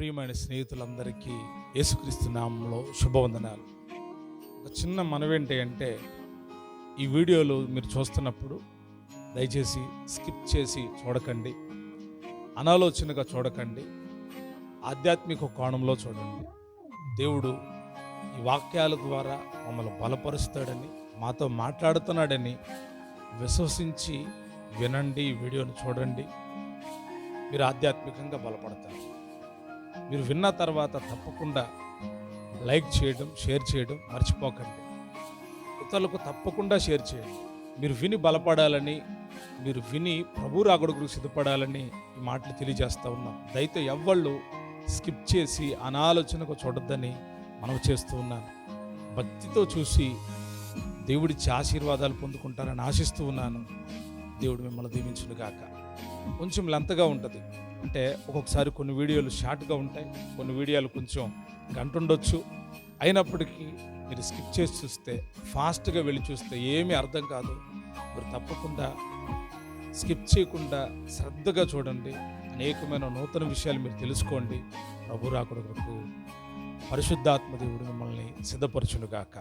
ప్రియమైన స్నేహితులందరికీ యేసుక్రీస్తు నామములో శుభవందనాలు. ఒక చిన్న మనవేంటి అంటే, ఈ వీడియోలు మీరు చూస్తున్నప్పుడు దయచేసి స్కిప్ చేసి చూడకండి, అనాలోచనగా చూడకండి, ఆధ్యాత్మిక కోణంలో చూడండి. దేవుడు ఈ వాక్యాల ద్వారా మమ్మల్ని బలపరుస్తాడని, మాతో మాట్లాడుతున్నాడని విశ్వసించి వినండి. ఈ వీడియోను చూడండి, మీరు ఆధ్యాత్మికంగా బలపడతారు. మీరు విన్న తర్వాత తప్పకుండా లైక్ చేయడం, షేర్ చేయడం మర్చిపోకండి. ఇతరులకు తప్పకుండా షేర్ చేయండి. మీరు విని బలపడాలని, మీరు విని ప్రభు రాకడకు సిద్ధపడాలని ఈ మాటలు తెలియజేస్తూ ఉన్నాం. దయతో ఎవ్వళ్ళు స్కిప్ చేసి అనాలోచనకు చూడొద్దని మనం చేస్తూ ఉన్నాను. భక్తితో చూసి దేవుడిచ్చి ఆశీర్వాదాలు పొందుకుంటారని ఆశిస్తూ ఉన్నాను. దేవుడు మిమ్మల్ని దీవించును గాక. కొంచెం లెంతగా ఉంటుంది, అంటే ఒక్కొక్కసారి కొన్ని వీడియోలు షార్ట్గా ఉంటాయి, కొన్ని వీడియోలు కొంచెం గంట ఉండొచ్చు. అయినప్పటికీ మీరు స్కిప్ చేసి చూస్తే, ఫాస్ట్గా వెళ్ళి చూస్తే ఏమీ అర్థం కాదు. మీరు తప్పకుండా స్కిప్ చేయకుండా శ్రద్ధగా చూడండి. అనేకమైన నూతన విషయాలు మీరు తెలుసుకోండి. ప్రభు రాకడకు పరిశుద్ధాత్మ దేవుడు మిమ్మల్ని సిద్ధపరచునుగాక.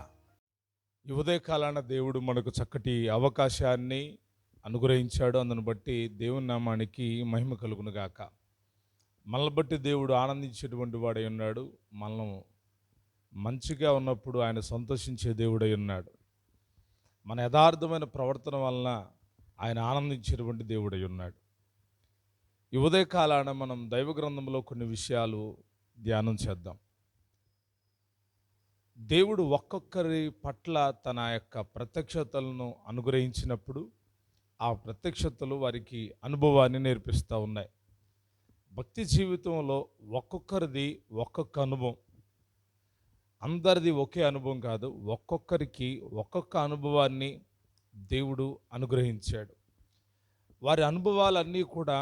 ఈ ఉదయకాలాన దేవుడు మనకు చక్కటి అవకాశాన్ని అనుగ్రహించాడు. అందును బట్టి దేవుని నామానికి మహిమ కలుగును గాక. మనల్ని బట్టి దేవుడు ఆనందించేటువంటి వాడై ఉన్నాడు. మనం మంచిగా ఉన్నప్పుడు ఆయన సంతోషించే దేవుడై ఉన్నాడు. మన యథార్థమైన ప్రవర్తన వలన ఆయన ఆనందించేటువంటి దేవుడై ఉన్నాడు. ఈ ఉదయకాలాన మనం దైవ గ్రంథంలో కొన్ని విషయాలు ధ్యానం చేద్దాం. దేవుడు ఒక్కొక్కరి పట్ల తన యొక్క ప్రత్యక్షతలను అనుగ్రహించినప్పుడు ఆ ప్రత్యక్షతలు వారికి అనుభవాన్ని నేర్పిస్తూ ఉన్నాయి. భక్తి జీవితంలో ఒక్కొక్కరిది ఒక్కొక్క అనుభవం, అందరిది ఒకే అనుభవం కాదు. ఒక్కొక్కరికి ఒక్కొక్క అనుభవాన్ని దేవుడు అనుగ్రహించాడు. వారి అనుభవాలన్నీ కూడా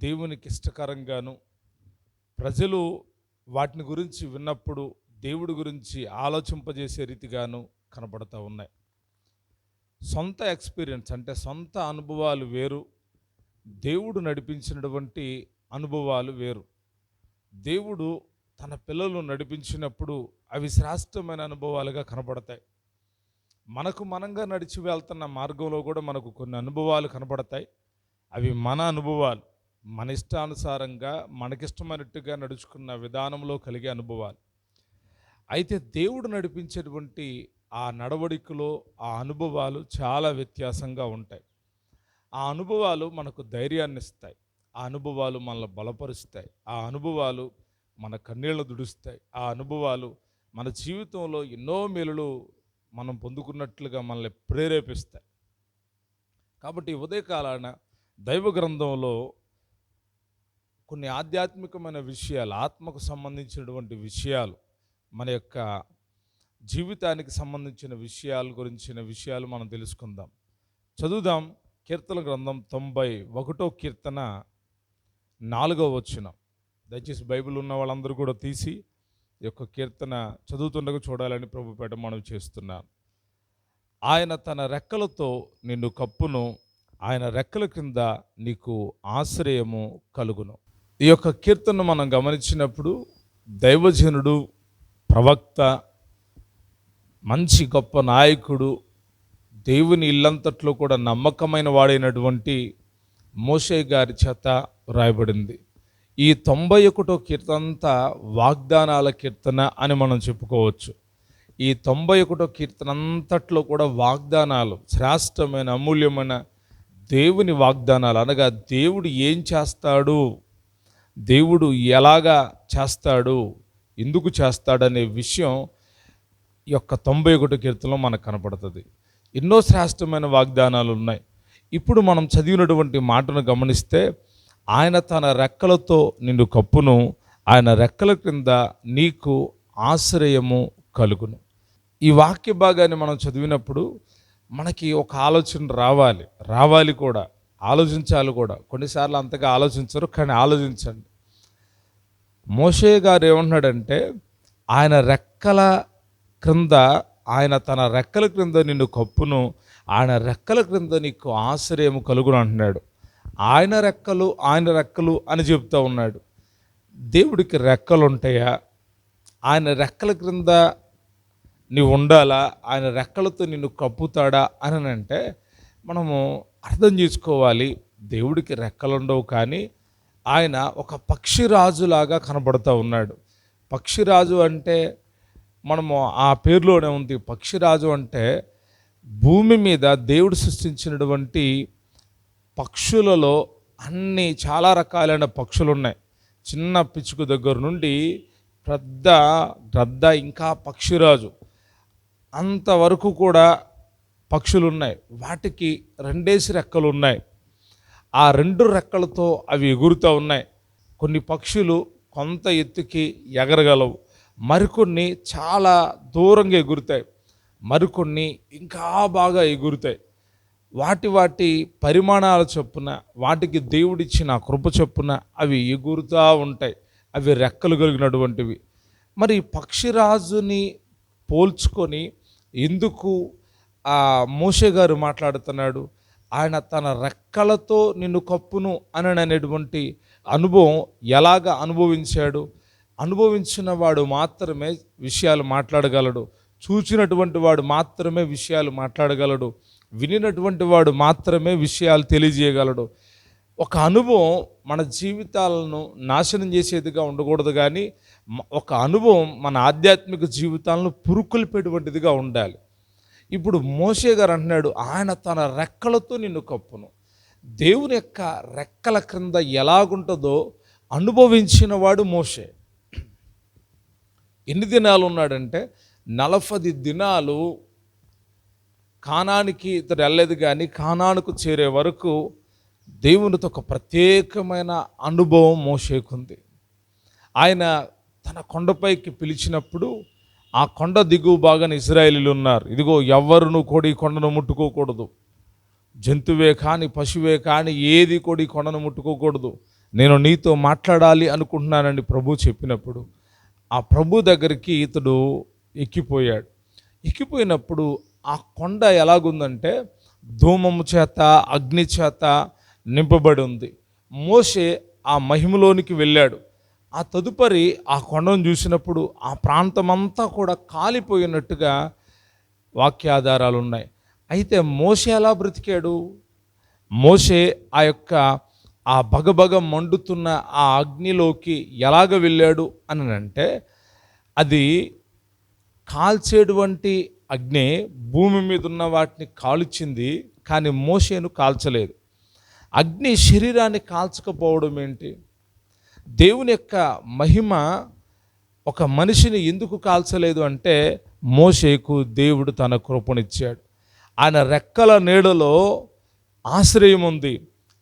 దేవునికి ఇష్టకరంగాను, ప్రజలు వాటిని గురించి విన్నప్పుడు దేవుడి గురించి ఆలోచింపజేసే రీతిగాను కనపడుతూ ఉన్నాయి. సొంత ఎక్స్పీరియన్స్ అంటే సొంత అనుభవాలు వేరు, దేవుడు నడిపించినటువంటి అనుభవాలు వేరు. దేవుడు తన పిల్లలు నడిపించినప్పుడు అవి శ్రేష్టమైన అనుభవాలుగా కనపడతాయి. మనకు మనంగా నడిచి వెళ్తున్న మార్గంలో కూడా మనకు కొన్ని అనుభవాలు కనపడతాయి. అవి మన అనుభవాలు, మన ఇష్టానుసారంగా మనకిష్టమైనట్టుగా నడుచుకున్న విధానంలో కలిగే అనుభవాలు. అయితే దేవుడు నడిపించేటువంటి ఆ నడవడికలో ఆ అనుభవాలు చాలా వ్యత్యాసంగా ఉంటాయి. ఆ అనుభవాలు మనకు ధైర్యాన్ని ఇస్తాయి, ఆ అనుభవాలు మనల్ని బలపరుస్తాయి, ఆ అనుభవాలు మన కన్నీళ్లు దుడుస్తాయి, ఆ అనుభవాలు మన జీవితంలో ఎన్నో మేలులు మనం పొందుకున్నట్లుగా మనల్ని ప్రేరేపిస్తాయి. కాబట్టి ఉదయకాలాన దైవ గ్రంథంలో కొన్ని ఆధ్యాత్మికమైన విషయాలు, ఆత్మకు సంబంధించినటువంటి విషయాలు, మన యొక్క జీవితానికి సంబంధించిన గురించిన విషయాలు మనం తెలుసుకుందాం. చదువుదాం. కీర్తన గ్రంథం 91వ కీర్తన 4వ వచనం. దయచేసి బైబిల్ ఉన్న వాళ్ళందరూ కూడా తీసి ఈ యొక్క కీర్తన చదువుతుండగా చూడాలని ప్రభుపేట మనం చేస్తున్నాను. ఆయన తన రెక్కలతో నిన్ను కప్పును, ఆయన రెక్కల కింద నీకు ఆశ్రయము కలుగును. ఈ యొక్క కీర్తనను మనం గమనించినప్పుడు దైవజనుడు, ప్రవక్త, మంచి గొప్ప నాయకుడు, దేవుని ఇల్లంతట్లో కూడా నమ్మకమైన వాడైనటువంటి మోషే గారి చేత రాయబడింది. ఈ 91వ కీర్తన అంతా వాగ్దానాల కీర్తన అని మనం చెప్పుకోవచ్చు. ఈ 91వ కీర్తన అంతట్లో కూడా వాగ్దానాలు, శ్రేష్టమైన అమూల్యమైన దేవుని వాగ్దానాలు, అనగా దేవుడు ఏం చేస్తాడు, దేవుడు ఎలాగా చేస్తాడు, ఎందుకు చేస్తాడనే విషయం ఈ యొక్క 91 కీర్తనలో మనకు కనపడుతుంది. ఎన్నో శ్రేష్టమైన వాగ్దానాలు ఉన్నాయి. ఇప్పుడు మనం చదివినటువంటి మాటను గమనిస్తే, ఆయన తన రెక్కలతో నిన్ను కప్పును, ఆయన రెక్కల క్రింద నీకు ఆశ్రయము కలుగును. ఈ వాక్య భాగాన్ని మనం చదివినప్పుడు మనకి ఒక ఆలోచన రావాలి కూడా, ఆలోచించాలి కూడా. కొన్నిసార్లు అంతగా ఆలోచించరు, కానీ ఆలోచించండి. మోషే గారు ఏమంటున్నాడంటే, ఆయన రెక్కల క్రింద, ఆయన తన రెక్కల క్రింద నిన్ను కప్పును, ఆయన రెక్కల క్రింద నీకు ఆశ్రయము కలుగును అంటున్నాడు. ఆయన రెక్కలు అని చెప్తూ ఉన్నాడు. దేవుడికి రెక్కలు ఉంటాయా? ఆయన రెక్కల క్రింద నీవు ఉండాలా? ఆయన రెక్కలతో నిన్ను కప్పుతాడా అని అంటే మనము అర్థం చేసుకోవాలి. దేవుడికి రెక్కలుండవు, కానీ ఆయన ఒక పక్షిరాజులాగా కనబడుతూ ఉన్నాడు. పక్షిరాజు అంటే మనము ఆ పేరులోనే ఉంది. పక్షిరాజు అంటే భూమి మీద దేవుడు సృష్టించినటువంటి పక్షులలో చాలా రకాలైన పక్షులు ఉన్నాయి. చిన్న పిచ్చుకు దగ్గర నుండి పెద్ద గ్రద్ద, ఇంకా పక్షిరాజు అంతవరకు కూడా పక్షులు ఉన్నాయి. వాటికి 2 రెక్కలు ఉన్నాయి. ఆ 2 రెక్కలతో అవి ఎగురుతూ ఉన్నాయి. కొన్ని పక్షులు కొంత ఎత్తుకి ఎగరగలవు, మరికొన్ని చాలా దూరంగా ఎగురుతాయి, మరికొన్ని ఇంకా బాగా ఎగురుతాయి. వాటి పరిమాణాల చొప్పున, వాటికి దేవుడిచ్చిన కృప చొప్పున అవి ఎగురుతూ ఉంటాయి. అవి రెక్కలు కలిగినటువంటివి. మరి పక్షిరాజుని పోల్చుకొని ఎందుకు మోషే గారు మాట్లాడుతున్నాడు? ఆయన తన రెక్కలతో నిన్ను కప్పును అనేటువంటి అనుభవం ఎలాగ అనుభవించాడు? అనుభవించిన వాడు మాత్రమే విషయాలు మాట్లాడగలడు. చూచినటువంటి వాడు మాత్రమే విషయాలు మాట్లాడగలడు. వినినటువంటి వాడు మాత్రమే విషయాలు తెలియజేయగలడు. ఒక అనుభవం మన జీవితాలను నాశనం చేసేదిగా ఉండకూడదు, కానీ ఒక అనుభవం మన ఆధ్యాత్మిక జీవితాలను పురుకొల్పేటువంటిదిగా ఉండాలి. ఇప్పుడు మోషే గారు అంటున్నాడు, ఆయన తన రెక్కలతో నిన్ను కప్పును. దేవుని యొక్క రెక్కల క్రింద ఎలాగుంటుందో అనుభవించిన వాడు మోషే. ఎన్ని దినాలు ఉన్నాడంటే 40 దినాలు కానానికి ఇతడు వెళ్ళలేదు, కానీ కానానుకు చేరే వరకు దేవునితో ఒక ప్రత్యేకమైన అనుభవం మోషేకుంది. ఆయన తన కొండపైకి పిలిచినప్పుడు ఆ కొండ దిగువ భాగాన ఇశ్రాయేలీయులు ఉన్నారు. ఇదిగో ఎవ్వరును కూడా ఈ కొండను ముట్టుకోకూడదు, జంతువే కానీ పశువే కానీ ఏది కూడా ఈ కొండను ముట్టుకోకూడదు, నేను నీతో మాట్లాడాలి అనుకుంటున్నానని ప్రభు చెప్పినప్పుడు ఆ ప్రభు దగ్గరికి ఇతడు ఎక్కిపోయాడు. ఎక్కిపోయినప్పుడు ఆ కొండ ఎలాగుందంటే ధూమము చేత, అగ్ని చేత నింపబడి ఉంది. మోషే ఆ మహిమలోనికి వెళ్ళాడు. ఆ తదుపరి ఆ కొండను చూసినప్పుడు ఆ ప్రాంతమంతా కూడా కాలిపోయినట్టుగా వాక్యాధారాలు ఉన్నాయి. అయితే మోషే ఎలా బ్రతికాడు? మోషే ఆ బగబగ మండుతున్న ఆ అగ్నిలోకి ఎలాగ వెళ్ళాడు అని అంటే, అది కాల్చేటువంటి అగ్ని భూమి మీద ఉన్న వాటిని కాల్చింది, కానీ మోషేను కాల్చలేదు. అగ్ని శరీరాన్ని కాల్చకపోవడం ఏంటి? దేవుని యొక్క మహిమ ఒక మనిషిని ఎందుకు కాల్చలేదు అంటే, మోషేకు దేవుడు తన కృపనిచ్చాడు. ఆయన రెక్కల నీడలో ఆశ్రయం ఉంది,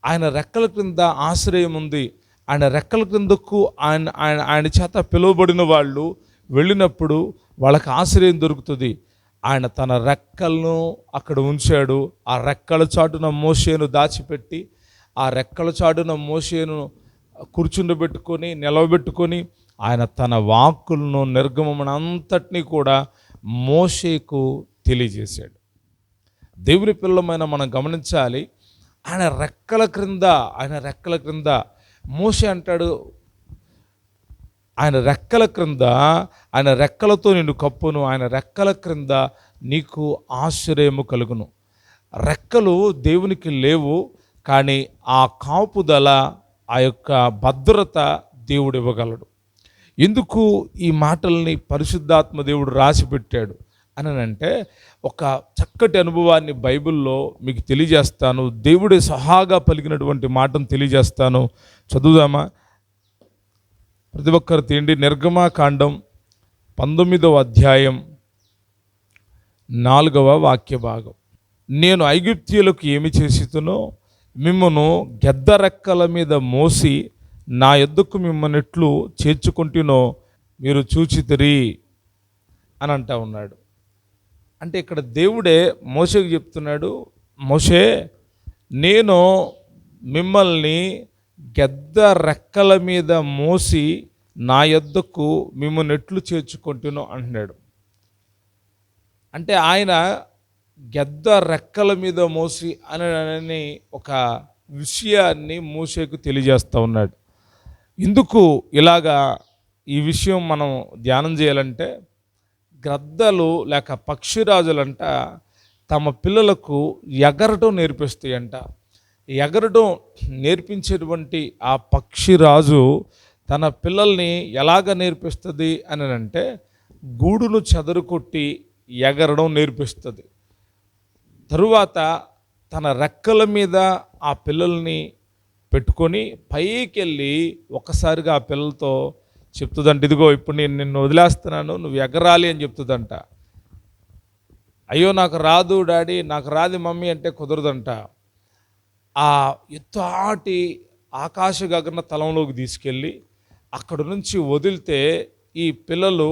ఆయన రెక్కల క్రింద ఆశ్రయం ఉంది. ఆయన రెక్కల క్రిందకు ఆయన చేత పిలువబడిన వాళ్ళు వెళ్ళినప్పుడు వాళ్ళకి ఆశ్రయం దొరుకుతుంది. ఆయన తన రెక్కలను అక్కడ ఉంచాడు. ఆ రెక్కల చాటున మోషేను దాచిపెట్టి, ఆ రెక్కల చాటున మోషేను కూర్చుండబెట్టుకొని నిలవబెట్టుకొని ఆయన తన వాక్కులను నిర్గమనంతటినీ కూడా మోషేకు తెలియజేశాడు. దేవుని పిల్లమైన మనం గమనించాలి, ఆయన రెక్కల క్రింద మోషే అంటాడు, ఆయన రెక్కలతో నిన్ను కప్పును, ఆయన రెక్కల క్రింద నీకు ఆశ్రయము కలుగును. రెక్కలు దేవునికి లేవు, కానీ ఆ కాపుదల, ఆ యొక్క భద్రత దేవుడు ఇవ్వగలడు. ఎందుకు ఈ మాటల్ని పరిశుద్ధాత్మ దేవుడు రాసిపెట్టాడు అని అంటే, ఒక చక్కటి అనుభవాన్ని బైబిల్లో మీకు తెలియజేస్తాను. దేవుడే సహాగా పలికినటువంటి మాటను తెలియజేస్తాను. చదువుదామా? ప్రతి ఒక్కరు తీయండి. నిర్గమాకాండం 19వ అధ్యాయం 4వ వాక్య భాగం. నేను ఐగుప్తీయులకు ఏమి చేసితునో మిమ్మును గెద్ద రెక్కల మీద మోసి నా యొద్దకు మిమ్మల్నెట్లు చేర్చుకుంటునో మీరు చూచితిరి అని అంటా ఉన్నాడు. అంటే ఇక్కడ దేవుడే మోషేకు చెప్తున్నాడు, మోషే, నేను మిమ్మల్ని గెద్ద రెక్కల మీద మోసి నా యొద్దకు మిమ్మల్ని ఎట్లు చేర్చుకుంటునో అంటున్నాడు. అంటే ఆయన గెద్ద రెక్కల మీద మోసి అని ఒక విషయాన్ని మోషేకు తెలియజేస్తూ ఉన్నాడు. ఎందుకు ఇలాగా ఈ విషయం మనం ధ్యానం చేయాలంటే, గ్రద్దలు లేక పక్షిరాజులంట తమ పిల్లలకు ఎగరటం నేర్పిస్తాయంట. ఎగరటం నేర్పించేటువంటి ఆ పక్షిరాజు తన పిల్లల్ని ఎలాగ నేర్పిస్తుంది అని అంటే, గూడును చెదరుకొట్టి ఎగరడం నేర్పిస్తుంది. తరువాత తన రెక్కల మీద ఆ పిల్లల్ని పెట్టుకొని పైకి వెళ్ళి ఒక్కసారిగా ఆ పిల్లలతో చెప్తుందంట, ఇదిగో ఇప్పుడు నేను నిన్ను వదిలేస్తున్నాను, నువ్వు ఎగరాలి అని చెప్తుందంట. అయ్యో నాకు రాదు డాడీ, నాకు రాదు మమ్మీ అంటే కుదరదంట. ఆ ఎత్తాటి ఆకాశ గగన తలంలోకి తీసుకెళ్ళి అక్కడ నుంచి వదిలితే ఈ పిల్లలు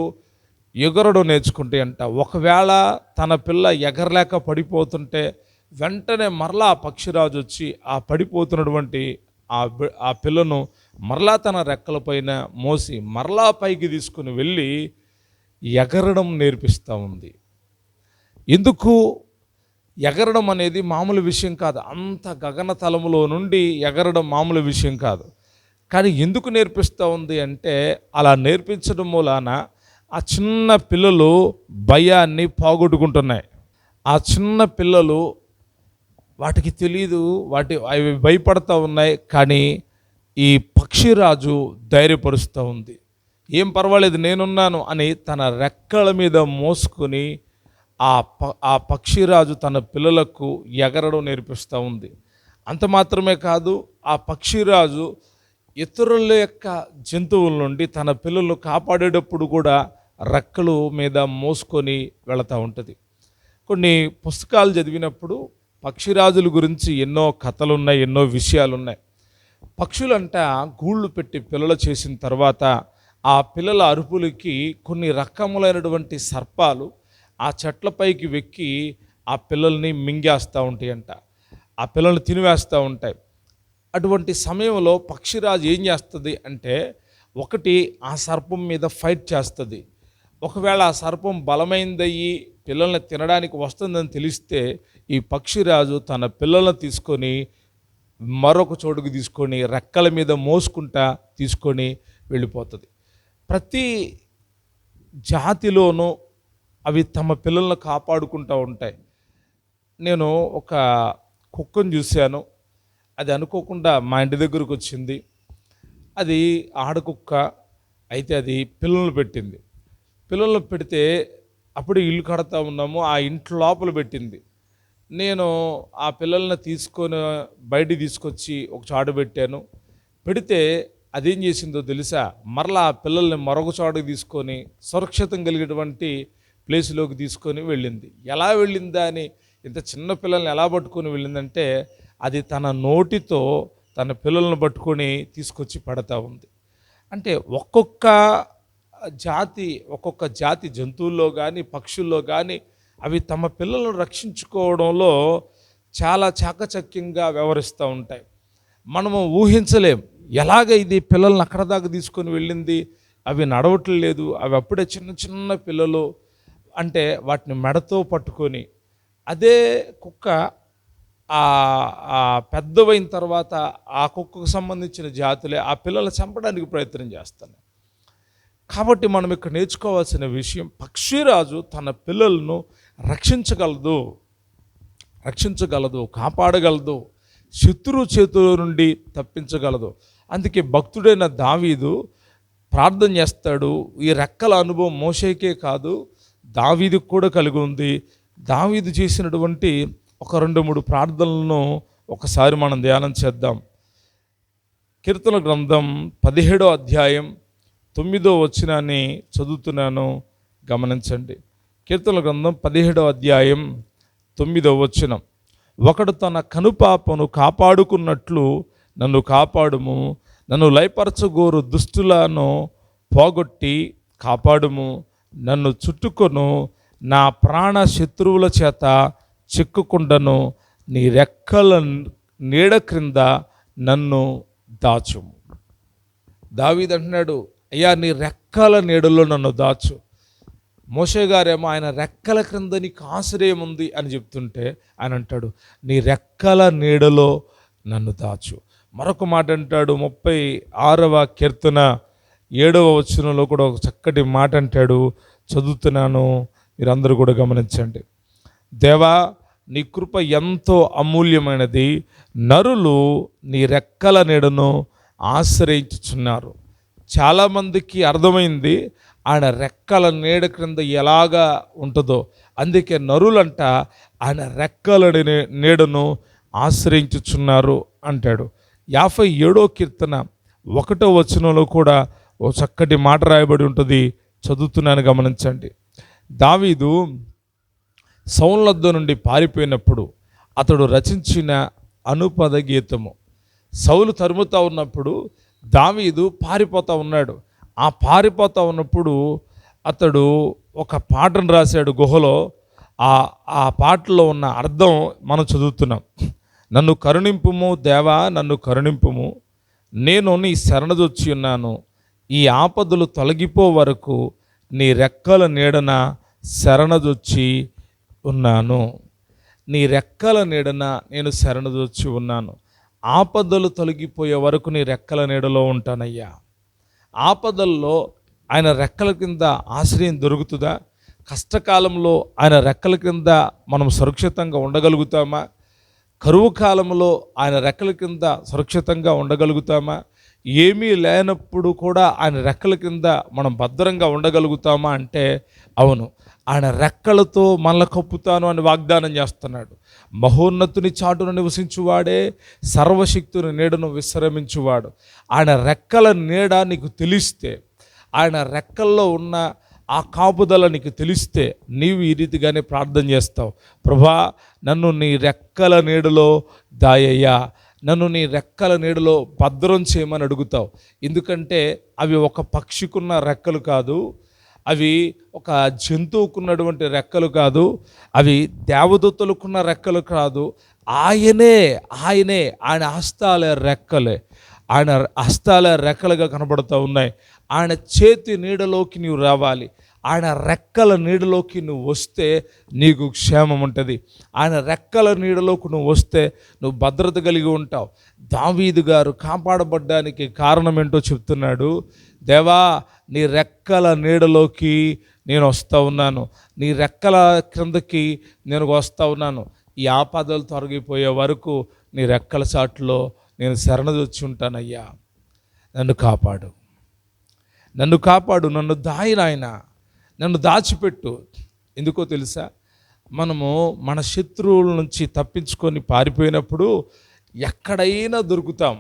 ఎగరడం నేర్చుకుంటాయంట. ఒకవేళ తన పిల్ల ఎగరలేక పడిపోతుంటే వెంటనే మరలా ఆ పక్షిరాజు వచ్చి ఆ పడిపోతున్నటువంటి ఆ పిల్లను మరలా తన రెక్కలపైన మోసి మరలా పైకి తీసుకుని వెళ్ళి ఎగరడం నేర్పిస్తూ ఉంది. ఎందుకు ఎగరడం అనేది మామూలు విషయం కాదు. అంత గగనతలములో నుండి ఎగరడం మామూలు విషయం కాదు. కానీ ఎందుకు నేర్పిస్తూ ఉంది అంటే, అలా నేర్పించడం మూలాన ఆ చిన్న పిల్లలు భయాన్ని పోగొట్టుకుంటున్నాయి. ఆ చిన్న పిల్లలు వాటికి తెలియదు, అవి భయపడుతూ ఉన్నాయి. కానీ ఈ పక్షిరాజు ధైర్యపరుస్తూ ఉంది. ఏం పర్వాలేదు నేనున్నాను అని తన రెక్కల మీద మోసుకొని ఆ పక్షిరాజు తన పిల్లలకు ఎగరడం నేర్పిస్తూ ఉంది. అంత మాత్రమే కాదు, ఆ పక్షిరాజు ఇతరుల యొక్క జంతువుల నుండి తన పిల్లలను కాపాడేటప్పుడు కూడా రెక్కల మీద మోసుకొని వెళుతూ ఉంటుంది. కొన్ని పుస్తకాలు చదివినప్పుడు పక్షిరాజుల గురించి ఎన్నో కథలు ఉన్నాయి, ఎన్నో విషయాలు ఉన్నాయి. పక్షులంట గూళ్ళు పెట్టి పిల్లలు చేసిన తర్వాత ఆ పిల్లల అరుపులకి కొన్ని రకములైనటువంటి సర్పాలు ఆ చెట్లపైకి వెక్కి ఆ పిల్లల్ని మింగేస్తూ ఉంటాయంట, ఆ పిల్లల్ని తినివేస్తూ ఉంటాయి. అటువంటి సమయంలో పక్షిరాజు ఏం చేస్తుంది అంటే, ఒకటి ఆ సర్పం మీద ఫైట్ చేస్తుంది. ఒకవేళ ఆ సర్పం బలమైందయ్యి పిల్లల్ని తినడానికి వస్తుందని తెలిస్తే ఈ పక్షిరాజు తన పిల్లల్ని తీసుకొని మరొక చోటుకు తీసుకొని రెక్కల మీద మోసుకుంటా తీసుకొని వెళ్ళిపోతుంది. ప్రతి జాతిలోనూ అవి తమ పిల్లలను కాపాడుకుంటూ ఉంటాయి. నేను ఒక కుక్కను చూశాను. అది అనుకోకుండా మా ఇంటి దగ్గరకు వచ్చింది. అది ఆడకుక్క. అయితే అది పిల్లలను పెట్టింది. పిల్లలను పెడితే అప్పుడు ఇల్లు కడతా ఉన్నాము, ఆ ఇంట్లో లోపల పెట్టింది. నేను ఆ పిల్లల్ని తీసుకొని బయటికి తీసుకొచ్చి ఒక చాటు పెట్టాను. పెడితే అదేం చేసిందో తెలుసా, మరలా ఆ పిల్లల్ని మరొక చోటుకి తీసుకొని సురక్షితం కలిగేటువంటి ప్లేస్లోకి తీసుకొని వెళ్ళింది. ఎలా వెళ్ళిందా అని, ఇంత చిన్న పిల్లల్ని ఎలా పట్టుకొని వెళ్ళిందంటే, అది తన నోటితో తన పిల్లలను పట్టుకొని తీసుకొచ్చి పడతా ఉంది. అంటే ఒక్కొక్క జాతి జంతువుల్లో కానీ పక్షుల్లో కానీ అవి తమ పిల్లలను రక్షించుకోవడంలో చాలా చాకచక్యంగా వ్యవహరిస్తూ ఉంటాయి. మనము ఊహించలేం, ఎలాగ ఇది పిల్లల్ని అక్కడ దాకా తీసుకొని వెళ్ళింది. అవి నడవట్లేదు, అవి అప్పుడే చిన్న చిన్న పిల్లలు. అంటే వాటిని మెడతో పట్టుకొని, అదే కుక్క పెద్దవైన తర్వాత ఆ కుక్కకు సంబంధించిన జాతులే ఆ పిల్లలు చంపడానికి ప్రయత్నం చేస్తాయి. కాబట్టి మనం ఇక్కడ నేర్చుకోవాల్సిన విషయం, పక్షిరాజు తన పిల్లలను రక్షించగలదు, కాపాడగలదు, శత్రు చేతుల నుండి తప్పించగలదు. అందుకే భక్తుడైన దావీదు ప్రార్థన చేస్తాడు. ఈ రెక్కల అనుభవం మోషేకే కాదు, దావీదుకు కూడా కలిగి ఉంది. దావీదు చేసినటువంటి ఒక 2-3 ప్రార్థనలను ఒకసారి మనం ధ్యానం చేద్దాం. కీర్తన గ్రంథం 17వ అధ్యాయం 9వ వచనాన్ని చదువుతున్నాను, గమనించండి. కీర్తన గ్రంథం 17వ అధ్యాయం 9వ వచనం. ఒకడు తన కనుపాపను కాపాడుకున్నట్లు నన్ను కాపాడుము, నన్ను లయపరచగోరు దుష్టులను పోగొట్టి కాపాడుము, నన్ను చుట్టుకొను, నా ప్రాణ శత్రువుల చేత చిక్కుకుండను, నీ రెక్కల నీడ క్రింద నన్ను దాచుము. దావీదు అంటున్నాడు, అయ్యా నీ రెక్కల నీడలో నన్ను దాచు. మోషే గారేమో ఆయన రెక్కల క్రింద నీకు ఆశ్రయం ఉంది అని చెప్తుంటే ఆయన అంటాడు, నీ రెక్కల నీడలో నన్ను దాచు. మరొక మాట అంటాడు 36వ కీర్తన 7వ వచనంలో కూడా ఒక చక్కటి మాట అంటాడు. చదువుతున్నాను, మీరందరూ కూడా గమనించండి. దేవా, నీ కృప ఎంతో అమూల్యమైనది, నరులు నీ రెక్కల నీడను ఆశ్రయించుచున్నారు. చాలామందికి అర్థమైంది ఆయన రెక్కల నీడ క్రింద ఎలాగా ఉంటుందో. అందుకే నరులంట ఆయన రెక్కల నీడను ఆశ్రయించుచున్నారు అంటాడు. 57వ కీర్తన 1వ వచనంలో కూడా ఓ చక్కటి మాట రాయబడి ఉంటుంది. చదువుతున్నాను, గమనించండి. దావీదు సౌలు వద్ద నుండి పారిపోయినప్పుడు అతడు రచించిన అనుపద గీతము. సౌలు తరుముతా ఉన్నప్పుడు దావీదు పారిపోతూ ఉన్నాడు. ఆ పారిపోతూ ఉన్నప్పుడు అతడు ఒక పాటను రాశాడు గుహలో. ఆ పాటలో ఉన్న అర్థం మనం చదువుతున్నాం. నన్ను కరుణింపుము దేవా, నన్ను కరుణింపుము, నేను నీ శరణదొచ్చి ఉన్నాను. ఈ ఆపదలు తొలగిపో వరకు నీ రెక్కల నీడన శరణదొచ్చి ఉన్నాను. నీ రెక్కల నీడన నేను శరణదొచ్చి ఉన్నాను. ఆపదలు తొలగిపోయే వరకు నీ రెక్కల నీడలో ఉంటానయ్యా. ఆపదల్లో ఆయన రెక్కల కింద ఆశ్రయం దొరుకుతుందా? కష్టకాలంలో ఆయన రెక్కల కింద మనం సురక్షితంగా ఉండగలుగుతామా? కరువు కాలంలో ఆయన రెక్కల కింద సురక్షితంగా ఉండగలుగుతామా? ఏమీ లేనప్పుడు కూడా ఆయన రెక్కల కింద మనం భద్రంగా ఉండగలుగుతామా అంటే అవును. ఆయన రెక్కలతో మనల్ని కప్పుతాను అని వాగ్దానం చేస్తున్నాడు. మహోన్నతుని చాటును నివసించువాడే సర్వశక్తుని నీడను విశ్రమించువాడు. ఆయన రెక్కల నీడ నీకు తెలిస్తే, ఆయన రెక్కల్లో ఉన్న ఆ కాపుదల నీకు తెలిస్తే నీవు ఈ రీతిగానే ప్రార్థన చేస్తావు. ప్రభా, నన్ను నీ రెక్కల నీడలో దాయ్యా, నన్ను నీ రెక్కల నీడలో భద్రం చేయమని అడుగుతావు. ఎందుకంటే అవి ఒక పక్షికున్న రెక్కలు కాదు, అవి ఒక జంతువుకున్నటువంటి రెక్కలు కాదు, అవి దేవదూతలకున్న రెక్కలు కాదు. ఆయనే ఆయన హస్తాలే రెక్కలే. ఆయన హస్తాలే రెక్కలుగా కనబడుతూ ఉన్నాయి. ఆయన చేతి నీడలోకి నీవు రావాలి. ఆయన రెక్కల నీడలోకి నువ్వు వస్తే నీకు క్షేమం ఉంటుంది. ఆయన రెక్కల నీడలోకి నువ్వు వస్తే నువ్వు భద్రత కలిగి ఉంటావు. దావీదు గారు కాపాడబడ్డానికి కారణం ఏంటో చెప్తున్నాడు. దేవా, నీ రెక్కల నీడలోకి నేను వస్తూ ఉన్నాను, నీ రెక్కల క్రిందకి నేను వస్తూ ఉన్నాను. ఈ ఆపదలు తొలగిపోయే వరకు నీ రెక్కల చాటులో నేను శరణదొచ్చి ఉంటానయ్యా. నన్ను కాపాడు, నన్ను కాపాడు, నన్ను దాయి నాయనా, నన్ను దాచిపెట్టు. ఎందుకో తెలుసా? మనము మన శత్రువుల నుంచి తప్పించుకొని పారిపోయినప్పుడు ఎక్కడైనా దొరుకుతాం.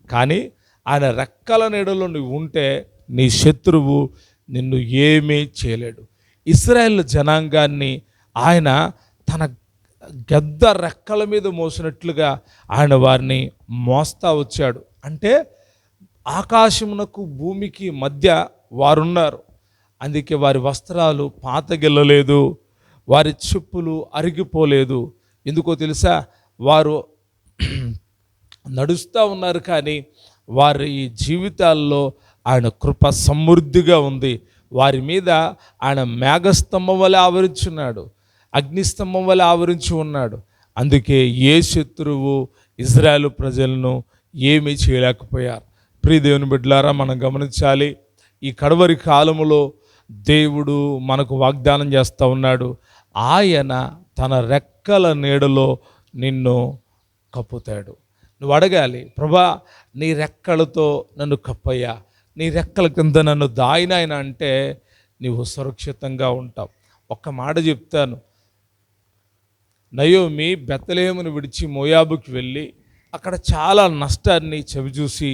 కానీ ఆయన రెక్కల నీడలో నువ్వు ఉంటే నీ శత్రువు నిన్ను ఏమీ చేయలేడు. ఇశ్రాయేలు జనాంగాన్ని ఆయన తన గద్ద రెక్కల మీద మోసినట్లుగా ఆయన వారిని మోస్తా వచ్చాడు. అంటే ఆకాశమునకు భూమికి మధ్య వారున్నారు. అందుకే వారి వస్త్రాలు పాతగిల్లలేదు, వారి చెప్పులు అరిగిపోలేదు. ఎందుకో తెలుసా? వారు నడుస్తూ ఉన్నారు, కానీ వారి జీవితాల్లో ఆయన కృప సమృద్ధిగా ఉంది. వారి మీద ఆయన మేఘస్తంభం వలె ఆవరించున్నాడు, అగ్నిస్తంభం వలె ఆవరించి ఉన్నాడు. అందుకే ఏ శత్రువు ఇజ్రాయేలు ప్రజలను ఏమీ చేయలేకపోయారు. ప్రియ దేవుని బిడ్డలారా, మనం గమనించాలి. ఈ కడవరి కాలములో దేవుడు మనకు వాగ్దానం చేస్తూ ఉన్నాడు. ఆయన తన రెక్కల నీడలో నిన్ను కప్పుతాడు. నువ్వు అడగాలి, ప్రభా, నీ రెక్కలతో నన్ను కప్పయ్యా, నీ రెక్కల కింద నన్ను దాయినాయన అంటే నీవు సురక్షితంగా ఉంటావు. ఒక్క మాట చెప్తాను. నయోమి బెత్లెహేమును విడిచి మోయాబుకి వెళ్ళి అక్కడ చాలా నష్టాన్ని చవిచూసి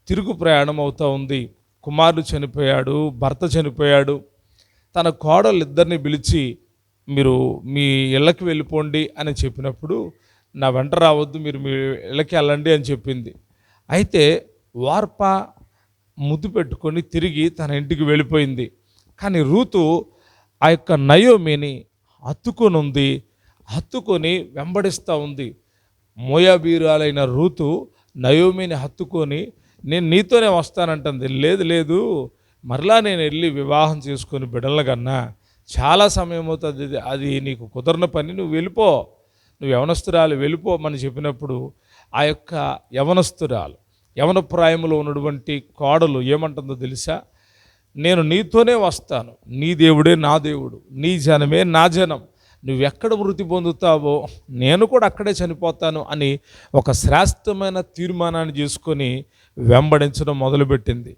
తిరుగు ప్రయాణం అవుతూ ఉంది. కుమారుడు చనిపోయాడు, భర్త చనిపోయాడు. తన కోడలు ఇద్దరిని పిలిచి, మీరు మీ ఇళ్ళకి వెళ్ళిపోండి అని చెప్పినప్పుడు, నా వెంట రావద్దు, మీరు మీ ఇళ్ళకి వెళ్ళండి అని చెప్పింది. అయితే వార్ప ముద్దు పెట్టుకొని తిరిగి తన ఇంటికి వెళ్ళిపోయింది. కానీ రూతు ఆ యొక్క నయోమిని హత్తుకొని ఉంది, హత్తుకొని వెంబడిస్తూ ఉంది. మోయాబీరాలైన రూతు నయోమిని హత్తుకొని, నేను నీతోనే వస్తానంటుంది. లేదు లేదు, మరలా నేను వెళ్ళి వివాహం చేసుకొని బిడ్డల కన్నా చాలా సమయం అవుతుంది, అది నీకు కుదరని పని, నువ్వు వెళ్ళిపో, నువ్వు యవనస్తురాలు వెళ్ళిపోమని చెప్పినప్పుడు ఆ యొక్క యవనస్తురాలు యవన ప్రాయంలో ఉన్నటువంటి కోడలు ఏమంటుందో తెలుసా? నేను నీతోనే వస్తాను, నీ దేవుడే నా దేవుడు, నీ జనమే నా జనం, నువ్వెక్కడ మృతి పొందుతావో నేను కూడా అక్కడే చనిపోతాను అని ఒక శ్రేష్టమైన తీర్మానాన్ని చేసుకొని వెంబడించడం మొదలుపెట్టింది.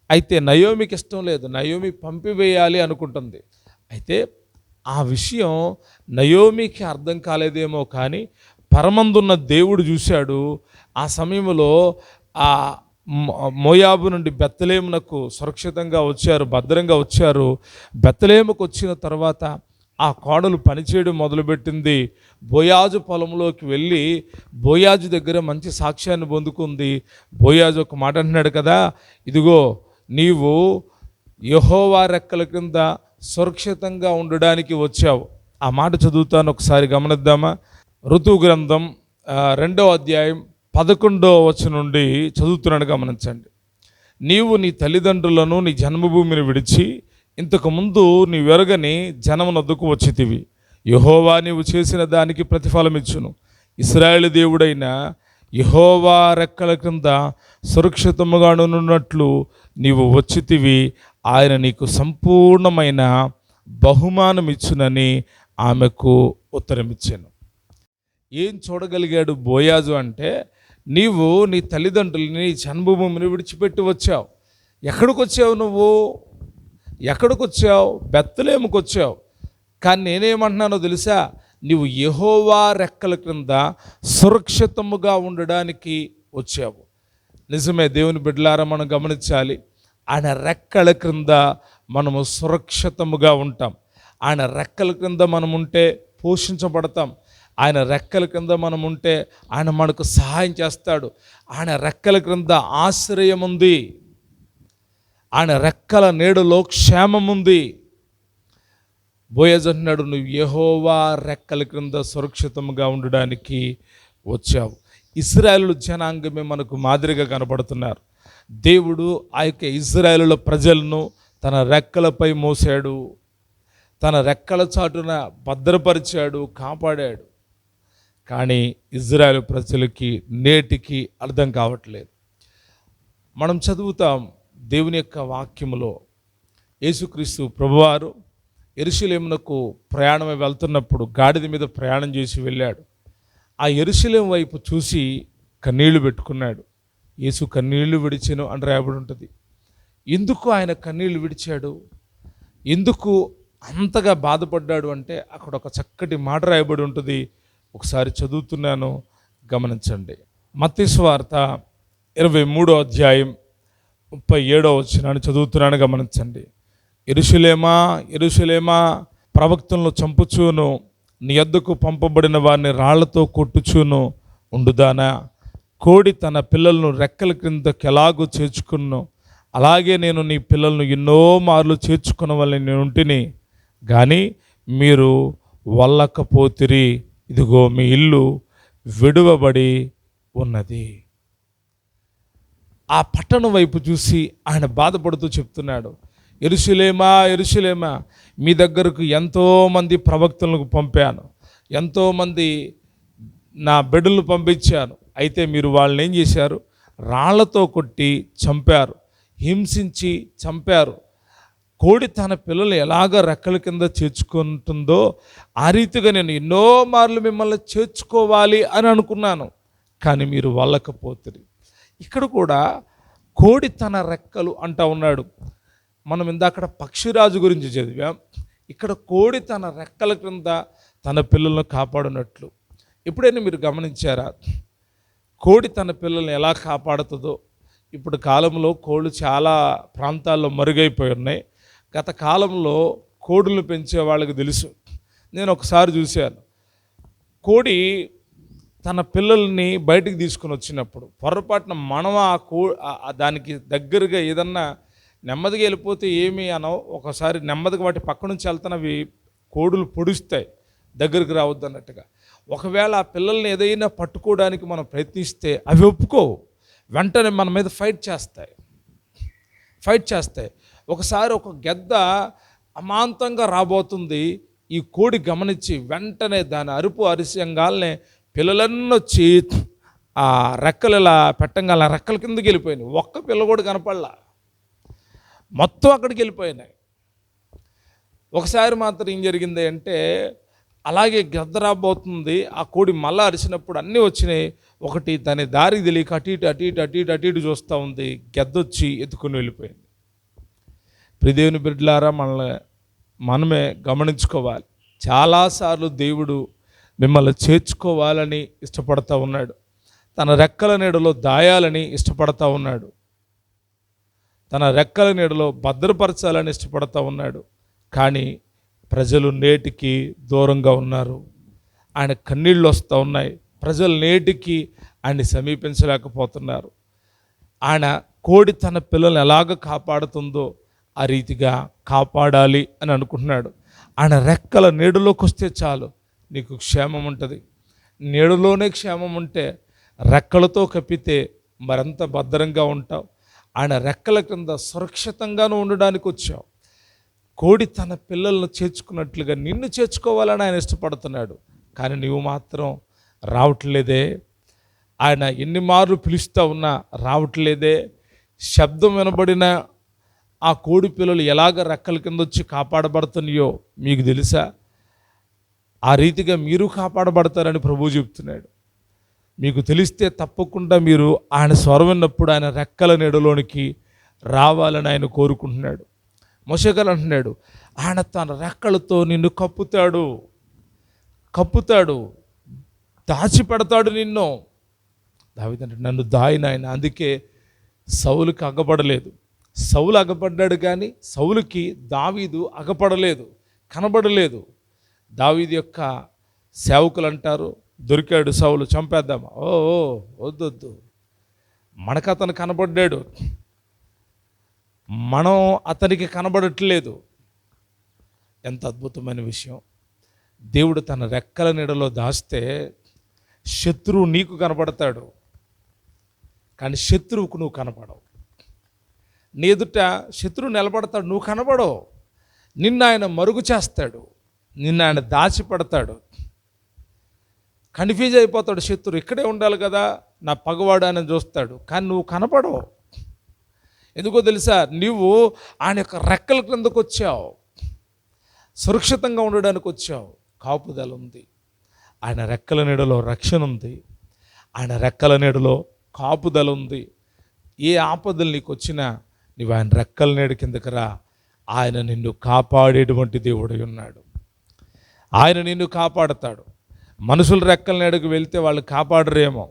అయితే నయోమికి ఇష్టం లేదు, నయోమి పంపివేయాలి అనుకుంటుంది. అయితే ఆ విషయం నయోమికి అర్థం కాలేదేమో కానీ పరమందున్న దేవుడు చూశాడు. ఆ సమయంలో ఆ మోయాబు నుండి బెత్లెహేమునకు సురక్షితంగా వచ్చారు, భద్రంగా వచ్చారు. బెత్లెహేముకు వచ్చిన తర్వాత ఆ కోడలు పనిచేయడం మొదలుపెట్టింది. బోయాజు పొలంలోకి వెళ్ళి బోయాజు దగ్గర మంచి సాక్ష్యాన్ని పొందుకుంది. బోయాజు ఒక మాట అంటున్నాడు కదా, ఇదిగో నీవు యెహోవా రెక్కల కింద సురక్షితంగా ఉండడానికి వచ్చావు. ఆ మాట చదువుతాను, ఒకసారి గమనిద్దామా? ఋతువు గ్రంథం 2వ అధ్యాయం 11వ వచనం నుండి చదువుతున్నాను, గమనించండి. నీవు నీ తల్లిదండ్రులను నీ జన్మభూమిని విడిచి ఇంతకుముందు నీవెరగని జనమునొద్దకు వచ్చితివి. యెహోవా నీవు చేసిన దానికి ప్రతిఫలమిచ్చును. ఇశ్రాయేలు దేవుడైన యెహోవా రెక్కల కింద సురక్షితముగా నున్నట్లు నీవు వచ్చితివి. ఆయన నీకు సంపూర్ణమైన బహుమానం ఇచ్చునని ఆమెకు ఉత్తరమిచ్చాను. ఏం చూడగలిగాడు బోయాజు అంటే, నీవు నీ తల్లిదండ్రులని నీ జన్మభూమిని విడిచిపెట్టి వచ్చావు. ఎక్కడికి వచ్చావు నువ్వు? ఎక్కడికి వచ్చావు? బెత్లెహేముకు వచ్చావు. కానీ నేనేమంటున్నానో తెలుసా? నీవు యెహోవా రెక్కల క్రింద సురక్షితముగా ఉండడానికి వచ్చావు. నిజమే దేవుని బిడ్డలారా, మనం గమనించాలి. ఆయన రెక్కల క్రింద మనము సురక్షితముగా ఉంటాం. ఆయన రెక్కల క్రింద మనం ఉంటే పోషించబడతాం. ఆయన రెక్కల క్రింద మనం ఉంటే ఆయన మనకు సహాయం చేస్తాడు. ఆయన రెక్కల క్రింద ఆశ్రయం ఉంది. ఆయన రెక్కల నీడలో క్షేమం ఉంది. బోయజ్ అంటున్నాడు, నువ్వు యెహోవా రెక్కల క్రింద సురక్షితంగా ఉండడానికి వచ్చావు. ఇశ్రాయేలు జనాంగమే మనకు మాదిరిగా కనపడుతున్నారు. దేవుడు ఆ యొక్క ఇశ్రాయేలు ప్రజలను తన రెక్కలపై మోసాడు, తన రెక్కల చాటున భద్రపరిచాడు, కాపాడాడు. కానీ ఇశ్రాయేలు ప్రజలకి నేటికి అర్థం కావట్లేదు. మనం చదువుతాం దేవుని యొక్క వాక్యములో, యేసుక్రీస్తు ప్రభువారు యెరూషలేమునకు ప్రయాణమై వెళ్తున్నప్పుడు గాడిద మీద ప్రయాణం చేసి వెళ్ళాడు. ఆ యెరూషలేము వైపు చూసి కన్నీళ్లు పెట్టుకున్నాడు. యేసు కన్నీళ్లు విడిచెను అని రాయబడి ఉంటుంది. ఎందుకు ఆయన కన్నీళ్లు విడిచాడు? ఎందుకు అంతగా బాధపడ్డాడు అంటే అక్కడ ఒక చక్కటి మాట రాయబడి ఉంటుంది. ఒకసారి చదువుతున్నాను, గమనించండి. మత్తయి సువార్త 23వ అధ్యాయం 37వ వచనాన్ని చదువుతున్నాను, గమనించండి. యెరూషలేమా యెరూషలేమా, ప్రవక్తలను చంపుచూను నీ యొద్దకు పంపబడిన వారిని రాళ్లతో కొట్టుచూను ఉండుదానా? కోడి తన పిల్లలను రెక్కల క్రిందకి ఎలాగూ చేర్చుకున్నో అలాగే నేను నీ పిల్లలను ఎన్నో మార్లు చేర్చుకునవలని నేను ఉంటిని, కానీ మీరు వల్లకపోతిరి. ఇదిగో మీ ఇల్లు విడువబడి ఉన్నది. ఆ పట్టణం వైపు చూసి ఆయన బాధపడుతూ చెప్తున్నాడు, యెరూషలేమా యెరూషలేమా, మీ దగ్గరకు ఎంతోమంది ప్రవక్తలకు పంపాను, ఎంతోమంది నా బిడ్డలు పంపించాను. అయితే మీరు వాళ్ళని ఏం చేశారు? రాళ్లతో కొట్టి చంపారు, హింసించి చంపారు. కోడి తన పిల్లలు ఎలాగ రెక్కల కింద చేర్చుకుంటుందో ఆ రీతిగా నేను ఎన్నో మార్లు మిమ్మల్ని చేర్చుకోవాలి అని అనుకున్నాను, కానీ మీరు వల్లకపోతుంది. ఇక్కడ కూడా కోడి తన రెక్కలు అంటా ఉన్నాడు. మనం ఇందాక పక్షిరాజు గురించి చదివాం. ఇక్కడ కోడి తన రెక్కల క్రింద తన పిల్లలను కాపాడినట్లు ఎప్పుడైనా మీరు గమనించారా? కోడి తన పిల్లల్ని ఎలా కాపాడుతుందో. ఇప్పుడు కాలంలో కోళ్ళు చాలా ప్రాంతాల్లో మరుగైపోయి ఉన్నాయి. గత కాలంలో కోడులను పెంచే వాళ్ళకి తెలుసు. నేను ఒకసారి చూశాను, కోడి తన పిల్లల్ని బయటికి తీసుకుని వచ్చినప్పుడు పొరపాటున మనం దానికి దగ్గరగా ఏదన్నా నెమ్మదిగా వెళ్ళిపోతే ఏమి అనో, ఒకసారి నెమ్మదిగా వాటి పక్క నుంచి వెళ్తున్నవి కోడులు పొడుస్తాయి, దగ్గరికి రావద్దు అన్నట్టుగా. ఒకవేళ ఆ పిల్లల్ని ఏదైనా పట్టుకోవడానికి మనం ప్రయత్నిస్తే అవి ఒప్పుకోవు, వెంటనే మన మీద ఫైట్ చేస్తాయి. ఒకసారి ఒక గెద్ద అమాంతంగా రాబోతుంది. ఈ కోడి గమనించి వెంటనే దాని అరుపు అరిసంగాల్నే పిల్లలన్నీ వచ్చి ఆ రెక్కలు ఇలా పెట్టంగా అలా రెక్కల కిందకి వెళ్ళిపోయినాయి. ఒక్క పిల్ల కూడా కనపడలా, మొత్తం అక్కడికి వెళ్ళిపోయినాయి. ఒకసారి మాత్రం ఏం జరిగింది అంటే, అలాగే గద్ద రాబోతుంది, ఆ కోడి మళ్ళా అరిచినప్పుడు అన్నీ వచ్చినాయి. ఒకటి దాని దారి తెలియక అటు ఇటు అటు ఇటు అటు ఇటు అటు ఇటు చూస్తూ ఉంది, గెద్దొచ్చి ఎత్తుకుని వెళ్ళిపోయింది. ప్రియదేవుని బిడ్డలారా, మనమే గమనించుకోవాలి. చాలాసార్లు దేవుడు మిమ్మల్ని చేర్చుకోవాలని ఇష్టపడతా ఉన్నాడు, తన రెక్కల నీడలో దాయాలని ఇష్టపడతా ఉన్నాడు, తన రెక్కల నీడలో భద్రపరచాలని ఇష్టపడతా ఉన్నాడు. కానీ ప్రజలు నేటికి దూరంగా ఉన్నారు. ఆయన కన్నీళ్ళు వస్తూ ఉన్నాయి. ప్రజలు నేటికి ఆయన్ని సమీపించలేకపోతున్నారు. ఆయన కోడి తన పిల్లల్ని ఎలాగ కాపాడుతుందో ఆ రీతిగా కాపాడాలి అని అనుకుంటున్నాడు. ఆయన రెక్కల నీడలోకి వస్తే చాలు, నీకు క్షేమం ఉంటుంది. నీడలోనే క్షేమం ఉంటే రెక్కలతో కప్పితే మరింత భద్రంగా ఉంటావు. ఆయన రెక్కల కింద సురక్షితంగానూ ఉండడానికి వచ్చావు. కోడి తన పిల్లలను చేర్చుకున్నట్లుగా నిన్ను చేర్చుకోవాలని ఆయన ఇష్టపడుతున్నాడు. కానీ నీవు మాత్రం రావట్లేదే. ఆయన ఎన్ని మార్లు పిలుస్తూ ఉన్నా రావట్లేదే. శబ్దం వినబడిన ఆ కోడి పిల్లలు ఎలాగ రెక్కల కింద వచ్చి కాపాడబడుతున్నాయో మీకు తెలుసా? ఆ రీతిగా మీరు కాపాడబడతారని ప్రభువు చెప్తున్నాడు. మీకు తెలిస్తే తప్పకుండా మీరు ఆయన స్వరం విన్నప్పుడు ఆయన రెక్కల నీడలోనికి రావాలని ఆయన కోరుకుంటున్నాడు. మోషే గారు అంటున్నాడు, ఆయన తన రెక్కలతో నిన్ను కప్పుతాడు, దాచిపెడతాడు నిన్ను. దావీదు అంటే, నన్ను దాయిన ఆయన. అందుకే సౌలుకి అగపడలేదు. సౌలు అగపడ్డాడు కానీ సౌలుకి దావీదు అగపడలేదు, కనబడలేదు. దావీదు యొక్క సేవకులు అంటారు, దొరికాడు సౌలు, చంపేద్దామా? ఓ వద్దొద్దు, మనకు అతను కనబడ్డాడు, మనం అతనికి కనబడట్లేదు. ఎంత అద్భుతమైన విషయం! దేవుడు తన రెక్కల నీడలో దాస్తే శత్రువు నీకు కనబడతాడు, కానీ శత్రువుకు నువ్వు కనపడవు. నీ ఎదుట శత్రువు నిలబడతాడు, నువ్వు కనబడవు. నిన్ను ఆయన మరుగు చేస్తాడు, నిన్ను ఆయన దాచిపెడతాడు. కన్ఫ్యూజ్ అయిపోతాడు శత్రువు. ఇక్కడే ఉండాలి కదా, నా పగవాడు అని చూస్తాడు, కానీ నువ్వు కనపడవు. ఎందుకో తెలుసా? నువ్వు ఆయన యొక్క రెక్కల క్రిందకు వచ్చావు, సురక్షితంగా ఉండడానికి వచ్చావు. కాపుదల ఉంది, ఆయన రెక్కల నీడలో రక్షణ ఉంది, ఆయన రెక్కల నీడలో కాపుదల ఉంది. ఏ ఆపదలు నీకు వచ్చినా నువ్వు ఆయన రెక్కల నీడ కిందకి రా. ఆయన నిన్ను కాపాడేటువంటి దేవుడై ఉన్నాడు. ఆయన నిన్ను కాపాడతాడు. మనుషుల రెక్కల నీడకు వెళ్తే వాళ్ళు కాపాడరేమో.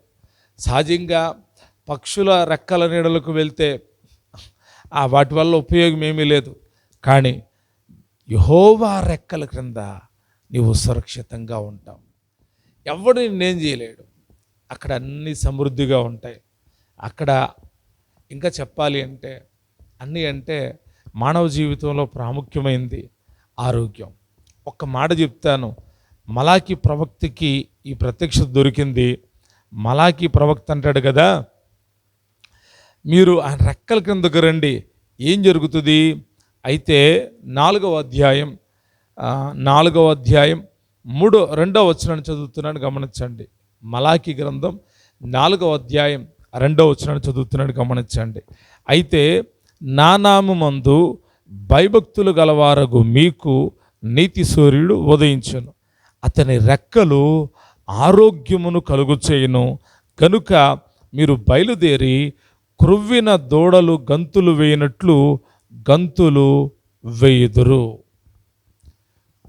సహజంగా పక్షుల రెక్కల నీడలకు వెళ్తే వాటి వల్ల ఉపయోగం ఏమీ లేదు. కానీ యెహోవా రెక్కల క్రింద నీవు సురక్షితంగా ఉంటావు. ఎవడు నిన్నేం చేయలేడు. అక్కడ అన్నీ సమృద్ధిగా ఉంటాయి. అక్కడ ఇంకా చెప్పాలి అంటే అన్నీ అంటే మానవ జీవితంలో ప్రాముఖ్యమైనది ఆరోగ్యం. ఒక్క మాట చెప్తాను, మలాకి ప్రవక్తకి ఈ ప్రత్యక్షత దొరికింది. మలాకి ప్రవక్త అంటాడు కదా, మీరు ఆయన రెక్కల కిందకు రండి, ఏం జరుగుతుంది? అయితే 4వ అధ్యాయం 2వ వచనాన్ని చదువుతున్నాను, గమనించండి. మలాకి గ్రంథం 4వ అధ్యాయం 2వ వచనాన్ని చదువుతున్నాను, గమనించండి. అయితే నా నామమందు భయభక్తులు గలవారగు మీకు నీతి సూర్యుడు ఉదయించును, అతని రెక్కలు ఆరోగ్యమును కలుగు చేయును. కనుక మీరు బయలుదేరి క్రొవ్విన దూడలు గంతులు వేయినట్లు గంతులు వేయుదురు.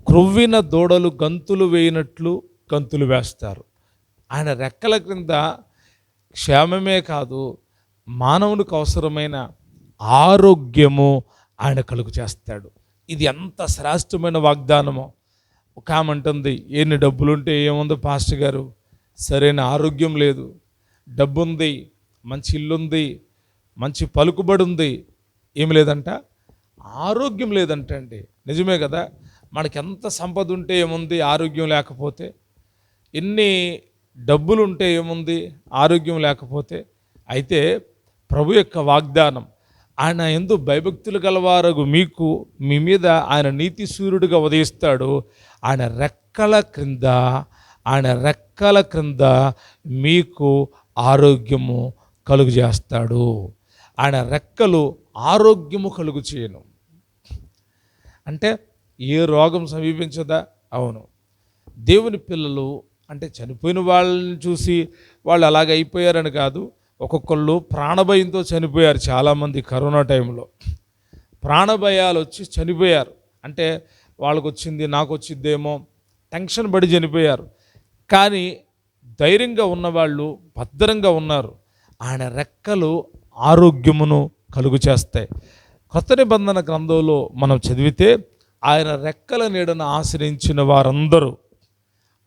క్రొవ్విన దూడలు గంతులు వేయినట్లు గంతులు వేస్తారు. ఆయన రెక్కల క్రింద క్షేమమే కాదు, మానవునికి అవసరమైన ఆరోగ్యము ఆయన కలుగు చేస్తాడు. ఇది ఎంత శ్రేష్టమైన వాగ్దానమో. ఒక ఆమె అంటుంది, ఎన్ని డబ్బులుంటే ఏముంది పాస్టర్ గారు, సరైన ఆరోగ్యం లేదు. డబ్బుంది, మంచి ఇల్లుంది, మంచి పలుకుబడి ఉంది, ఏమి లేదంట, ఆరోగ్యం లేదంట అండి. నిజమే కదా, మనకి ఎంత సంపద ఉంటే ఏముంది ఆరోగ్యం లేకపోతే, ఎన్ని డబ్బులు ఉంటే ఏముంది ఆరోగ్యం లేకపోతే. అయితే ప్రభు యొక్క వాగ్దానం, ఆయన యందు భయభక్తులు గలవారగు మీకు మీ మీద ఆయన నీతి సూర్యుడిగా ఉదయిస్తాడు. ఆయన రెక్కల క్రింద మీకు ఆరోగ్యము కలుగు చేస్తాడు. ఆయన రెక్కలు ఆరోగ్యము కలుగు చేయను. అంటే ఏ రోగం సమీపించదా? అవును. దేవుని పిల్లలు అంటే చనిపోయిన వాళ్ళని చూసి వాళ్ళు అలాగ అయిపోయారని కాదు. ఒక్కొక్కళ్ళు ప్రాణభయంతో చనిపోయారు. చాలామంది కరోనా టైంలో ప్రాణభయాలు వచ్చి చనిపోయారు. అంటే వాళ్ళకు వచ్చింది నాకు వచ్చిద్దేమో టెన్షన్ పడి చనిపోయారు. కానీ ధైర్యంగా ఉన్నవాళ్ళు భద్రంగా ఉన్నారు. ఆయన రెక్కలు ఆరోగ్యమును కలుగు చేస్తాయి. కొత్త నిబంధన గ్రంథంలో మనం చదివితే ఆయన రెక్కల నీడను ఆశ్రయించిన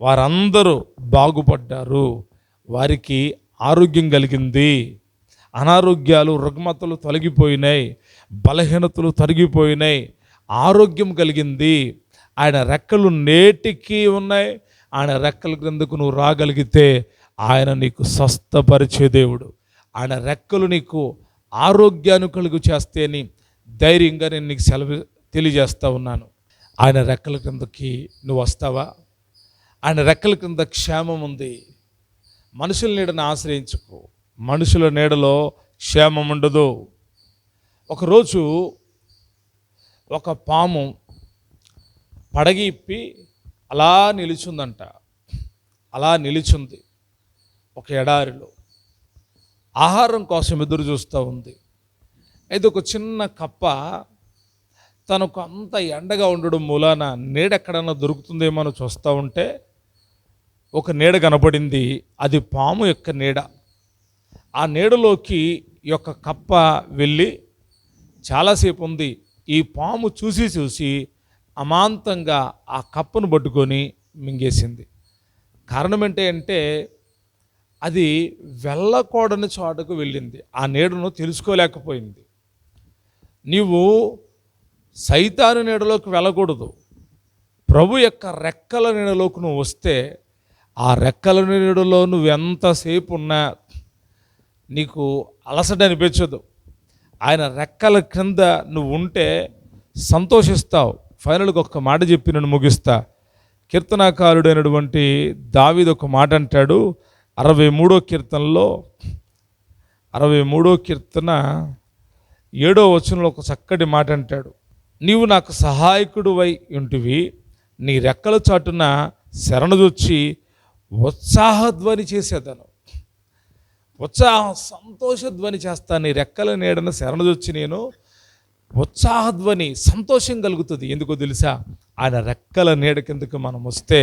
వారందరూ బాగుపడ్డారు. వారికి ఆరోగ్యం కలిగింది. అనారోగ్యాలు రుగ్మతలు తొలగిపోయినాయి, బలహీనతలు తొలగిపోయినాయి, ఆరోగ్యం కలిగింది. ఆయన రెక్కలు నేటికి ఉన్నాయి. ఆయన రెక్కల క్రిందకు నువ్వు రాగలిగితే ఆయన నీకు స్వస్థపరిచే దేవుడు. ఆయన రెక్కలు నీకు ఆరోగ్యాన్ని కలుగు చేస్తేని ధైర్యంగా నేను నీకు తెలియజేస్తూ ఉన్నాను. ఆయన రెక్కల క్రిందకి నువ్వు వస్తావా? ఆయన రెక్కల క్రింద క్షేమం ఉంది. మనుషుల నీడను ఆశ్రయించుకో, మనుషుల నీడలో క్షేమం ఉండదు. ఒకరోజు ఒక పాము పడగి ఇప్పి అలా నిలిచిందంట. అలా నిలిచింది ఒక ఎడారిలో, ఆహారం కోసం ఎదురు చూస్తూ ఉంది. అయితే ఒక చిన్న కప్ప తనకు అంత ఎండగా ఉండడం మూలాన నీడ ఎక్కడన్నా దొరుకుతుందేమో అని చూస్తూ ఉంటే ఒక నీడ కనపడింది. అది పాము యొక్క నీడ. ఆ నీడలోకి ఈ యొక్క కప్ప వెళ్ళి చాలాసేపు ఉంది. ఈ పాము చూసి అమాంతంగా ఆ కప్పను పట్టుకొని మింగేసింది. కారణం ఏంటంటే అది వెళ్ళకూడని చోటకు వెళ్ళింది. ఆ నీడను తెలుసుకోలేకపోయింది. నీవు సైతాను నీడలోకి వెళ్ళకూడదు. ప్రభు యొక్క రెక్కల నీడలోకి నువ్వు వస్తే ఆ రెక్కల నీడలో నువ్వు ఎంతసేపు ఉన్నా నీకు అలసట అనిపించదు. ఆయన రెక్కల క్రింద నువ్వు ఉంటే సంతోషిస్తావు. ఫైనల్గా ఒక్క మాట చెప్పి నేను ముగిస్తా. కీర్తనాకారుడైనటువంటి దావీదు ఒక మాట అంటాడు. 63వ కీర్తనలో 63వ కీర్తన 7వ వచనంలో ఒక చక్కటి మాట అంటాడు. నీవు నాకు సహాయకుడువై ఉంటివి, నీ రెక్కల చాటున శరణుజొచ్చి ఉత్సాహధ్వని చేసేదను. సంతోషధ్వని చేస్తాను. నీ రెక్కల నీడన శరణుజొచ్చి నేను ఉత్సాహధ్వని, సంతోషం కలుగుతుంది. ఎందుకో తెలుసా? ఆయన రెక్కల నీడ కిందకు మనం వస్తే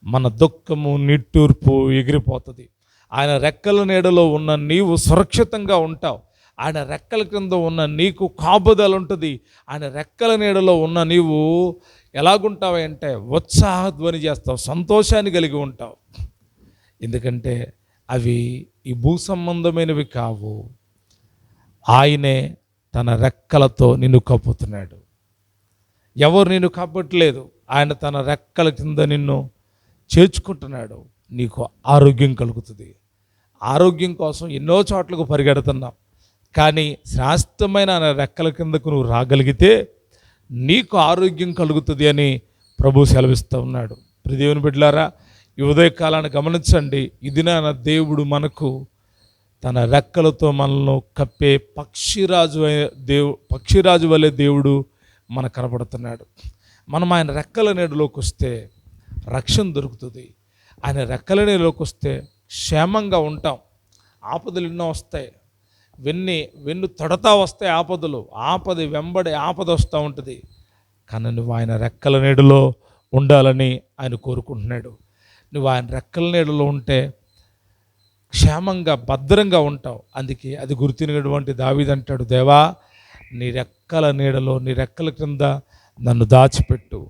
మన దుఃఖము నిట్టూర్పు ఎగిరిపోతుంది. ఆయన రెక్కల నీడలో ఉన్న నీవు సురక్షితంగా ఉంటావు. ఆయన రెక్కల క్రింద ఉన్న నీకు కాపుదల ఉంటుంది. ఆయన రెక్కల నీడలో ఉన్న నీవు ఎలాగుంటావంటే ఉత్సాహధ్వని చేస్తావు, సంతోషాన్ని కలిగి ఉంటావు. ఎందుకంటే అవి ఈ భూ సంబంధమైనవి కావు. ఆయనే తన రెక్కలతో నిన్ను కప్పుతున్నాడు. ఎవరు నిన్ను కప్పట్లేదు. ఆయన తన రెక్కల కింద నిన్ను చేర్చుకుంటున్నాడు. నీకు ఆరోగ్యం కలుగుతుంది. ఆరోగ్యం కోసం ఎన్నో చోట్లకు పరిగెడుతున్నాం. కానీ శాశ్వతమైన ఆయన రెక్కల కిందకు నువ్వు రాగలిగితే నీకు ఆరోగ్యం కలుగుతుంది అని ప్రభు సెలవిస్తూ ఉన్నాడు. దేవుని బిడ్డలారా, ఈ ఉదయకాలాన్ని గమనించండి. ఇది నా దేవుడు మనకు తన రెక్కలతో మనల్ని కప్పే పక్షిరాజు వలె దేవుడు మనకు కనపడుతున్నాడు. మనం ఆయన రెక్కల నీడలోకి వస్తే రక్షణ దొరుకుతుంది. ఆయన రెక్కల నీడలోకి వస్తే క్షేమంగా ఉంటాం. ఆపదలు ఎన్నో వస్తాయి, వెన్ను తడతా వస్తాయి ఆపదలు. వెంబడి ఆపద వస్తూ ఉంటుంది. కానీ నువ్వు ఆయన రెక్కల నీడలో ఉండాలని ఆయన కోరుకుంటున్నాడు. నువ్వు ఆయన రెక్కల నీడలో ఉంటే క్షేమంగా భద్రంగా ఉంటావు. అందుకే అది గుర్తినటువంటి దావీదు అంటాడు, దేవా నీ రెక్కల నీడలో, నీ రెక్కల క్రింద నన్ను దాచిపెట్టు.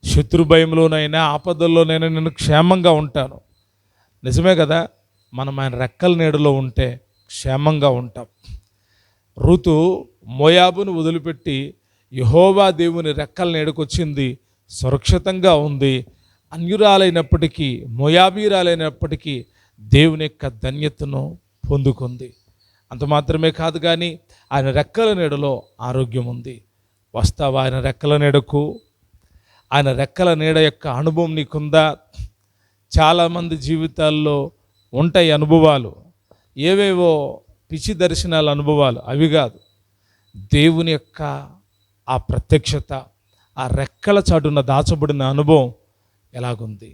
శత్రు భయంలోనైనా ఆపదల్లోనైనా నేను క్షేమంగా ఉంటాను. నిజమే కదా? మనం ఆయన రెక్కల నీడలో ఉంటే క్షేమంగా ఉంటాం. ఋతు మోయాబును వదిలిపెట్టి యెహోవా దేవుని రెక్కల నీడకొచ్చింది, సురక్షితంగా ఉంది. అన్యురాలైనప్పటికీ, మోయాబీరాలైనప్పటికీ దేవుని యొక్క ధన్యతను పొందుకుంది. అంత మాత్రమే కాదు, కానీ ఆయన రెక్కల నీడలో ఆరోగ్యం ఉంది. వస్తావా ఆయన రెక్కల నీడకు? ఆయన రెక్కల నీడ యొక్క అనుభవం నీకుందా? చాలామంది జీవితాల్లో ఉంటాయి అనుభవాలు. ఏవేవో పిచ్చి దర్శనాల అనుభవాలు అవి కాదు. దేవుని యొక్క ఆ ప్రత్యక్షత, ఆ రెక్కల చాటున దాచబడిన అనుభవం ఎలాగుంది.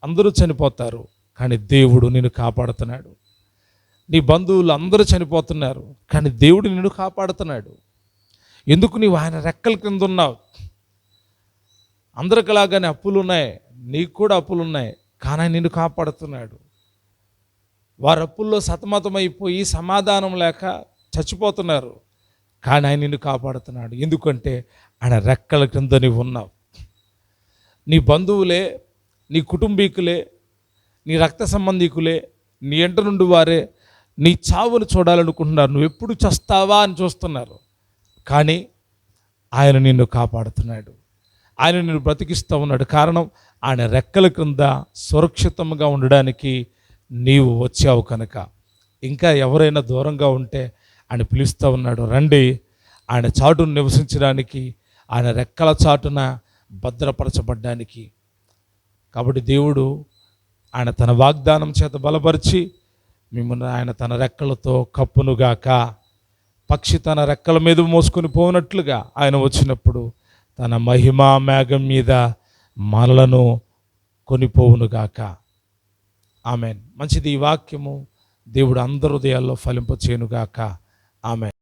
అందరూ చనిపోతారు, కానీ దేవుడు నిన్ను కాపాడుతున్నాడు. నీ బంధువులు అందరూ చనిపోతున్నారు, కానీ దేవుడు నిన్ను కాపాడుతున్నాడు. ఎందుకు? నీవు ఆయన రెక్కల కింద ఉన్నావు. అందరికిలాగానే అప్పులు ఉన్నాయి, నీకు కూడా అప్పులు ఉన్నాయి, కానీ ఆయన నిన్ను కాపాడుతున్నాడు. వారు అప్పుల్లో సతమతమైపోయి సమాధానం లేక చచ్చిపోతున్నారు, కానీ ఆయన నిన్ను కాపాడుతున్నాడు. ఎందుకంటే ఆయన రెక్కల కింద నీవు ఉన్నావు. నీ బంధువులే, నీ కుటుంబీకులే, నీ రక్త సంబంధికులే, నీ ఎంట నుండి వారే నీ చావును చూడాలనుకుంటున్నారు. నువ్వు ఎప్పుడు చస్తావా అని చూస్తున్నారు, కానీ ఆయన నిన్ను కాపాడుతున్నాడు. ఆయన నిన్ను బ్రతికిస్తూ ఉన్నాడు. కారణం, ఆయన రెక్కల క్రింద సురక్షితంగా ఉండడానికి నీవు వచ్చావు కనుక. ఇంకా ఎవరైనా దూరంగా ఉంటే ఆయన పిలుస్తూ ఉన్నాడు, రండి ఆయన చాటును నివసించడానికి, ఆయన రెక్కల చాటున భద్రపరచబడ్డానికి. కాబట్టి దేవుడు ఆయన తన వాగ్దానం చేత బలపరిచి మిమ్మల్ని ఆయన తన రెక్కలతో కప్పునుగాక. పక్షి తన రెక్కల మీద మోసుకొని పోనట్లుగా ఆయన వచ్చినప్పుడు తన మహిమా మేఘం మీద మనలను కొనిపోవునుగాక. ఆమెన్. మంచిది ఈ వాక్యము. దేవుడు అందరి హృదయాల్లో ఫలింపచేయునుగాక. ఆమెన్.